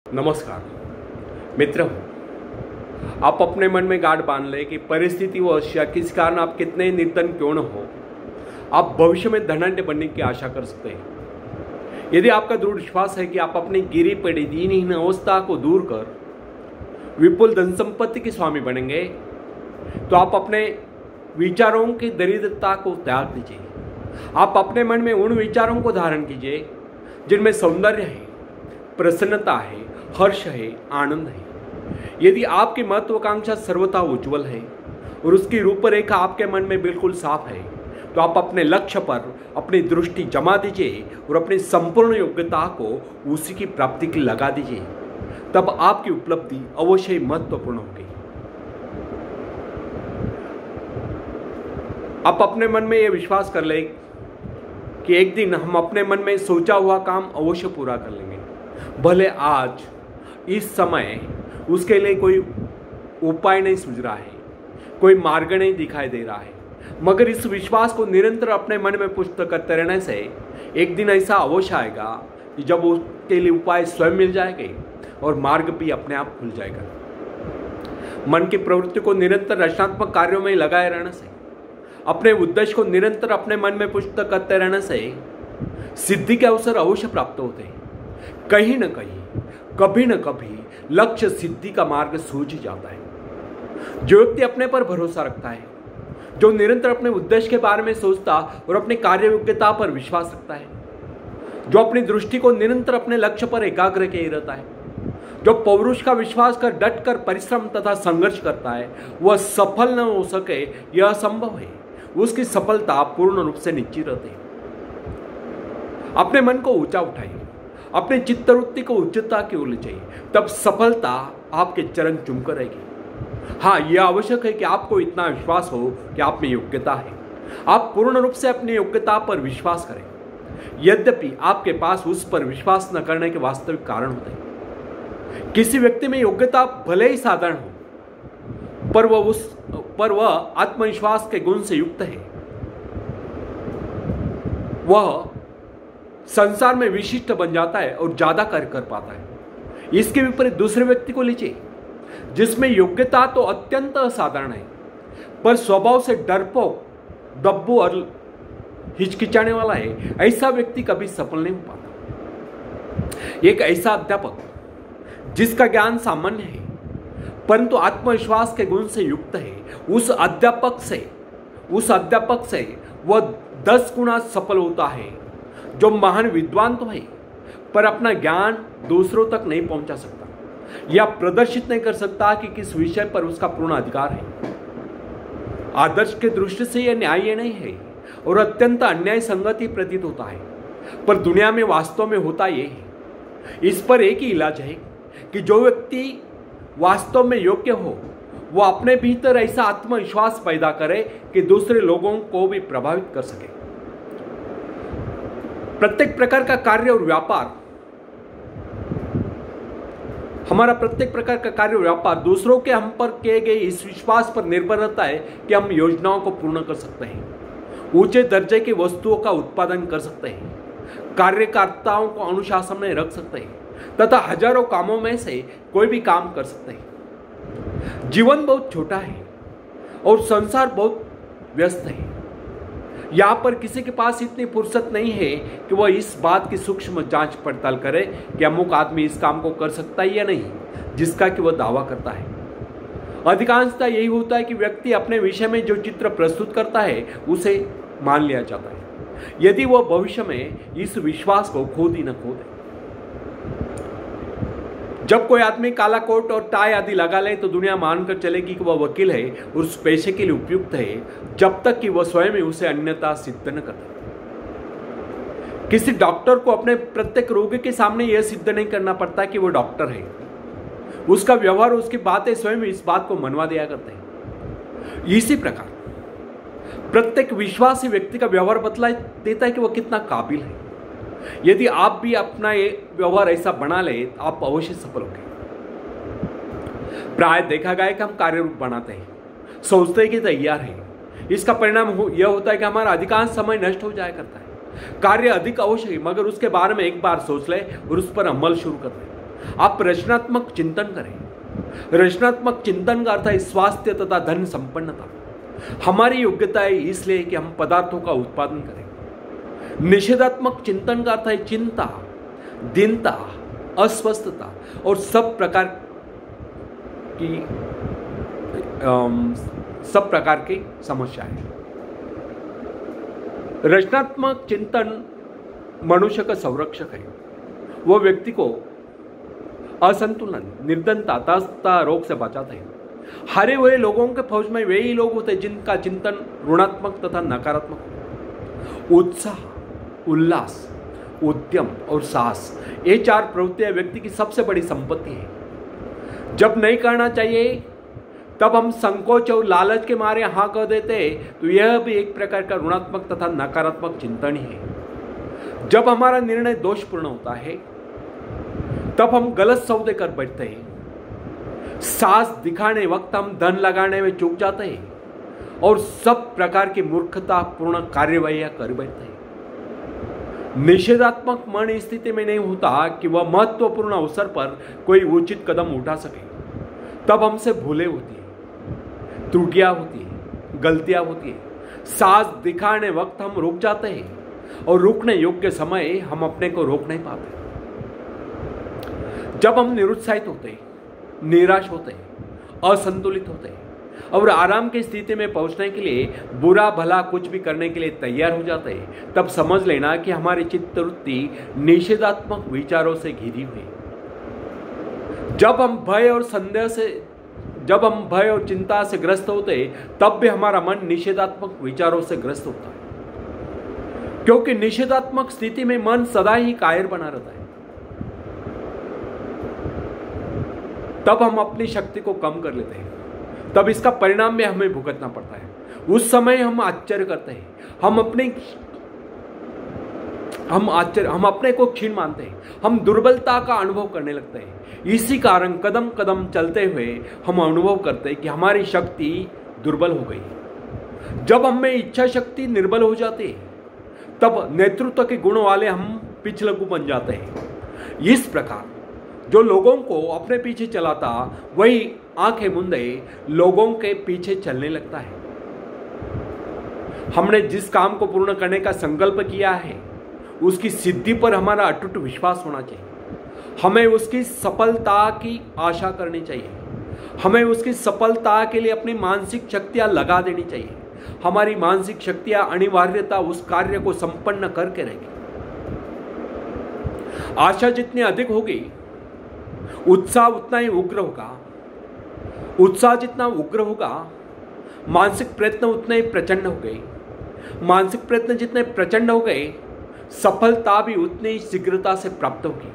नमस्कार मित्रों, आप अपने मन में गांठ बांध लें कि परिस्थिति व या किस कारण आप कितने निर्धन क्यों न हो, आप भविष्य में धनाढ्य बनने की आशा कर सकते हैं। यदि आपका दृढ़ विश्वास है कि आप अपनी गिरी पड़ी दीनहीन अवस्था को दूर कर विपुल धन संपत्ति के स्वामी बनेंगे, तो आप अपने विचारों की दरिद्रता को त्याग दीजिए। आप अपने मन में उन विचारों को धारण कीजिए जिनमें सौंदर्य है, प्रसन्नता है, हर्ष है, आनंद है। यदि आपकी महत्वाकांक्षा सर्वथा उज्जवल है और उसकी रूपरेखा आपके मन में बिल्कुल साफ है, तो आप अपने लक्ष्य पर अपनी दृष्टि जमा दीजिए और अपनी संपूर्ण योग्यता को उसी की प्राप्ति के लगा दीजिए। तब आपकी उपलब्धि अवश्य ही महत्वपूर्ण होगी। आप अपने मन में यह विश्वास कर लें कि एक दिन हम अपने मन में सोचा हुआ काम अवश्य पूरा कर लेंगे। भले आज इस समय उसके लिए कोई उपाय नहीं सूझ रहा है, कोई मार्ग नहीं दिखाई दे रहा है, मगर इस विश्वास को निरंतर अपने मन में पुष्ट करते रहने से एक दिन ऐसा अवश्य आएगा कि जब उसके लिए उपाय स्वयं मिल जाएंगे और मार्ग भी अपने आप खुल जाएगा। मन की प्रवृत्ति को निरंतर रचनात्मक कार्यों में लगाए रहने से, अपने उद्देश्य को निरंतर अपने मन में पुष्ट करते रहने से सिद्धि के अवसर अवश्य प्राप्त होते हैं। कहीं न कहीं, कभी न कभी लक्ष्य सिद्धि का मार्ग सूझ जाता है। जो व्यक्ति अपने पर भरोसा रखता है, जो निरंतर अपने उद्देश्य के बारे में सोचता और अपनी कार्य योग्यता पर विश्वास रखता है, जो अपनी दृष्टि को निरंतर अपने लक्ष्य पर एकाग्र किए रहता है, जो पौरुष का विश्वास कर डट कर परिश्रम तथा संघर्ष करता है, वह सफल न हो सके यह असंभव है। उसकी सफलता पूर्ण रूप से निश्चित रहती है। अपने मन को ऊंचा उठाइए, अपने चित्तवृत्ति को उच्चता की ओर ले जाइए, तब सफलता आपके चरण चूमकर रहेगी। हाँ, यह आवश्यक है कि आपको इतना विश्वास हो कि आप में योग्यता है। आप पूर्ण रूप से अपनी योग्यता पर विश्वास करें, यद्यपि आपके पास उस पर विश्वास न करने के वास्तविक कारण होते हैं। किसी व्यक्ति में योग्यता भले ही साधारण हो, पर वह आत्मविश्वास के गुण से युक्त है। वह संसार में विशिष्ट बन जाता है और ज्यादा कार्य कर पाता है। इसके विपरीत दूसरे व्यक्ति को लीजिए, जिसमें योग्यता तो अत्यंत असाधारण है, पर स्वभाव से डरपोक, दब्बू और हिचकिचाने वाला है। ऐसा व्यक्ति कभी सफल नहीं हो पाता। एक ऐसा अध्यापक जिसका ज्ञान सामान्य है परंतु आत्मविश्वास के गुण से युक्त है, उस अध्यापक से वह 10 गुना सफल होता है। जो महान विद्वान तो है, पर अपना ज्ञान दूसरों तक नहीं पहुंचा सकता या प्रदर्शित नहीं कर सकता कि किस विषय पर उसका पूर्ण अधिकार है। आदर्श के दृष्टि से यह न्याय नहीं है और अत्यंत अन्याय संगति प्रतीत होता है, पर दुनिया में वास्तव में होता यह है। इस पर एक ही इलाज है कि जो व्यक्ति वास्तव में योग्य हो, वह अपने भीतर ऐसा आत्मविश्वास पैदा करे कि दूसरे लोगों को भी प्रभावित कर सके। प्रत्येक प्रकार का कार्य और व्यापार, हमारा प्रत्येक प्रकार का कार्य और व्यापार दूसरों के हम पर किए गए इस विश्वास पर निर्भर रहता है कि हम योजनाओं को पूर्ण कर सकते हैं, ऊंचे दर्जे की वस्तुओं का उत्पादन कर सकते हैं, कार्यकर्ताओं को अनुशासन में रख सकते हैं तथा हजारों कामों में से कोई भी काम कर सकते हैं। जीवन बहुत छोटा है और संसार बहुत व्यस्त है। यहां पर किसी के पास इतनी फुर्सत नहीं है कि वह इस बात की सूक्ष्म जांच पड़ताल करे कि अमुक आदमी इस काम को कर सकता है या नहीं, जिसका कि वह दावा करता है। अधिकांशतः यही होता है कि व्यक्ति अपने विषय में जो चित्र प्रस्तुत करता है उसे मान लिया जाता है, यदि वह भविष्य में इस विश्वास को खोद ही न खो दे। जब कोई आदमी काला कोट और टाई आदि लगा ले तो दुनिया मानकर चलेगी कि वह वकील है और उस पेशे के लिए उपयुक्त है, जब तक कि वह स्वयं ही उसे अन्यथा सिद्ध न कर दे। किसी डॉक्टर को अपने प्रत्येक रोगी के सामने यह सिद्ध नहीं करना पड़ता कि वह डॉक्टर है। उसका व्यवहार, उसकी बातें स्वयं इस बात को मनवा दिया करते हैं। इसी प्रकार प्रत्येक विश्वासी व्यक्ति का व्यवहार बतला देता है कि वह कितना काबिल है। यदि आप भी अपना ये व्यवहार ऐसा बना ले, आप अवश्य सफल होंगे। प्राय देखा गया कि हम कार्य रूप बनाते हैं, सोचते हैं कि तैयार हैं। इसका परिणाम यह होता है कि हमारा अधिकांश समय नष्ट हो जाया करता है। कार्य अधिक अवश्य है, मगर उसके बारे में एक बार सोच ले और उस पर अमल शुरू कर दे। आप रचनात्मक चिंतन करें। रचनात्मक चिंतन का अर्थ है स्वास्थ्य तथा धन संपन्नता। हमारी योग्यता है इसलिए कि हम पदार्थों का उत्पादन करें। निषेधात्मक चिंतन का अर्थ है चिंता, दीनता, अस्वस्थता और सब प्रकार की समस्याएं। रचनात्मक चिंतन मनुष्य का संरक्षक है। वह व्यक्ति को असंतुलन, निर्धनता, तथा रोग से बचाता है। हारे हुए लोगों के फौज में वे ही लोग होते हैं जिनका चिंतन ऋणात्मक तथा नकारात्मक हो। उत्साह, उल्लास, उद्यम और साहस, ये 4 प्रवृत्तियां व्यक्ति की सबसे बड़ी संपत्ति है। जब नहीं करना चाहिए तब हम संकोच और लालच के मारे हाँ कह देते हैं, तो यह भी एक प्रकार का ऋणात्मक तथा नकारात्मक चिंतन ही है। जब हमारा निर्णय दोषपूर्ण होता है तब हम गलत सौदे कर बैठते हैं। साहस दिखाने वक्त हम धन लगाने में चूक जाते हैं और सब प्रकार की मूर्खतापूर्ण कार्यवाहियां कर बैठते हैं। निषेधात्मक मन स्थिति में नहीं होता कि वह महत्वपूर्ण अवसर पर कोई उचित कदम उठा सके। तब हमसे भूलें होती है, त्रुटियां होती है, गलतियां होती है। साहस दिखाने वक्त हम रुक जाते हैं और रुकने योग्य समय हम अपने को रोक नहीं पाते। जब हम निरुत्साहित होते हैं, निराश होते हैं, असंतुलित होते हैं और आराम की स्थिति में पहुंचने के लिए बुरा भला कुछ भी करने के लिए तैयार हो जाते हैं, तब समझ लेना कि हमारी चित्तवृत्ति निषेधात्मक विचारों से घिरी हुई है। जब हम भय और चिंता से ग्रस्त होते हैं, तब भी हमारा मन निषेधात्मक विचारों से ग्रस्त होता है, क्योंकि निषेधात्मक स्थिति में मन सदा ही कायर बना रहता है। तब हम अपनी शक्ति को कम कर लेते हैं, तब इसका परिणाम भी हमें भुगतना पड़ता है। उस समय हम आश्चर्य करते हैं, हम अपने को क्षीण मानते हैं, हम दुर्बलता का अनुभव करने लगते हैं। इसी कारण कदम कदम चलते हुए हम अनुभव करते हैं कि हमारी शक्ति दुर्बल हो गई। जब हमें इच्छा शक्ति निर्बल हो जाती है, तब नेतृत्व के गुण वाले हम पिछलगु बन जाते हैं। इस प्रकार जो लोगों को अपने पीछे चलाता, वही आंखें मूंदे लोगों के पीछे चलने लगता है। हमने जिस काम को पूर्ण करने का संकल्प किया है, उसकी सिद्धि पर हमारा अटूट विश्वास होना चाहिए। हमें उसकी सफलता की आशा करनी चाहिए। हमें उसकी सफलता के लिए अपनी मानसिक शक्तियां लगा देनी चाहिए। हमारी मानसिक शक्तियां अनिवार्यता उस कार्य को संपन्न करके रहेगी। आशा जितनी अधिक होगी, उत्साह उतना ही उग्र होगा। उत्साह जितना उग्र होगा, मानसिक प्रयत्न उतने ही प्रचंड हो गए। मानसिक प्रयत्न जितने प्रचंड हो गए, सफलता भी उतनी ही शीघ्रता से प्राप्त होगी।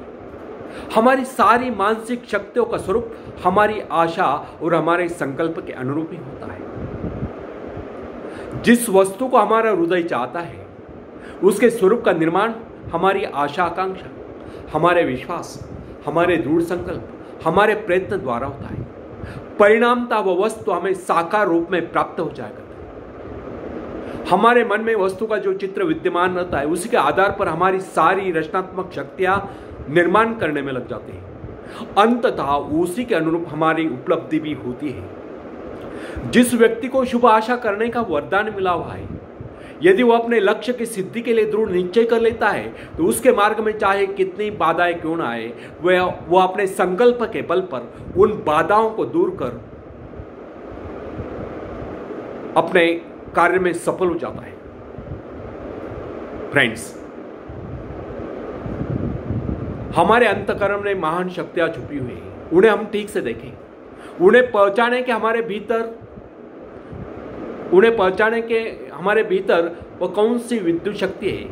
हमारी सारी मानसिक शक्तियों का स्वरूप हमारी आशा और हमारे संकल्प के अनुरूप ही होता है। जिस वस्तु को हमारा हृदय चाहता है, उसके स्वरूप का निर्माण हमारी आशा आकांक्षा, हमारे विश्वास, हमारे दृढ़ संकल्प, हमारे प्रयत्न द्वारा होता है। परिणामतः वह वस्तु हमें साकार रूप में प्राप्त हो जाएगा। हमारे मन में वस्तु का जो चित्र विद्यमान रहता है, उसी के आधार पर हमारी सारी रचनात्मक शक्तियां निर्माण करने में लग जाती हैं। अंततः उसी के अनुरूप हमारी उपलब्धि भी होती है। जिस व्यक्ति को शुभ आशा करने का वरदान मिला हुआ है, यदि वह अपने लक्ष्य की सिद्धि के लिए दृढ़ निश्चय कर लेता है, तो उसके मार्ग में चाहे कितनी बाधाएं क्यों ना आए, वह अपने संकल्प के बल पर उन बाधाओं को दूर कर अपने कार्य में सफल हो जाता है। फ्रेंड्स, हमारे अंतःकरण में महान शक्तियां छुपी हुई हैं। उन्हें हम ठीक से देखें, उन्हें पहचाने के हमारे भीतर वो कौन सी विद्युत शक्ति है।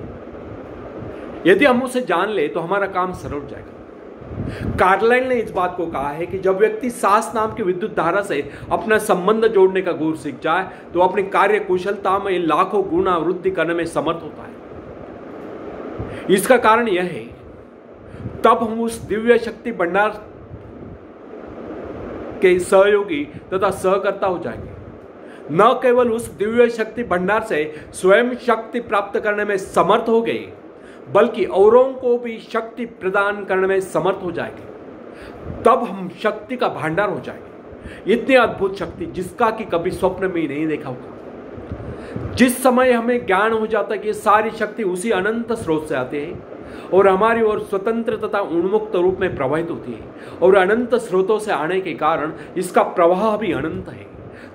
यदि हम उसे जान ले तो हमारा काम सरल हो जाएगा। कार्लाइल ने इस बात को कहा है कि जब व्यक्ति साहस नाम की विद्युत धारा से अपना संबंध जोड़ने का गुर सीख जाए, तो अपनी कार्य कुशलता में लाखों गुना वृद्धि करने में समर्थ होता है। इसका कारण यह है, तब हम उस दिव्य शक्ति भंडार के सहयोगी तथा सहकर्ता हो जाएंगे। न केवल उस दिव्य शक्ति भंडार से स्वयं शक्ति प्राप्त करने में समर्थ हो गए, बल्कि औरों को भी शक्ति प्रदान करने में समर्थ हो जाएंगे। तब हम शक्ति का भांडार हो जाएंगे। इतनी अद्भुत शक्ति जिसका कि कभी स्वप्न में ही नहीं देखा होगा। जिस समय हमें ज्ञान हो जाता है कि सारी शक्ति उसी अनंत स्रोत से आती है और हमारी ओर स्वतंत्र तथा उन्मुक्त रूप में प्रवाहित होती है और अनंत स्रोतों से आने के कारण इसका प्रवाह भी अनंत है,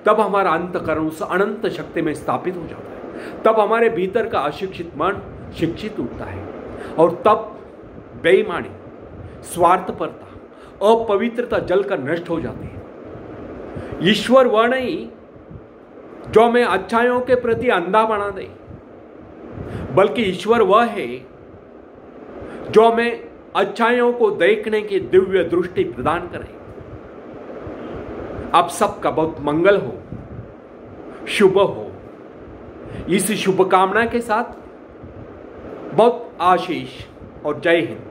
तब हमारा अंतःकरण उस अनंत शक्ति में स्थापित हो जाता है। तब हमारे भीतर का अशिक्षित मन शिक्षित उठता है और तब बेईमानी, स्वार्थपरता, अपवित्रता जलकर नष्ट हो जाती है। ईश्वर वह नहीं जो हमें अच्छाइयों के प्रति अंधा बना दे, बल्कि ईश्वर वह है जो हमें अच्छाइयों को देखने की दिव्य दृष्टि प्रदान करे। आप सबका बहुत मंगल हो, शुभ हो। इस शुभकामना के साथ बहुत आशीष और जय हिंद।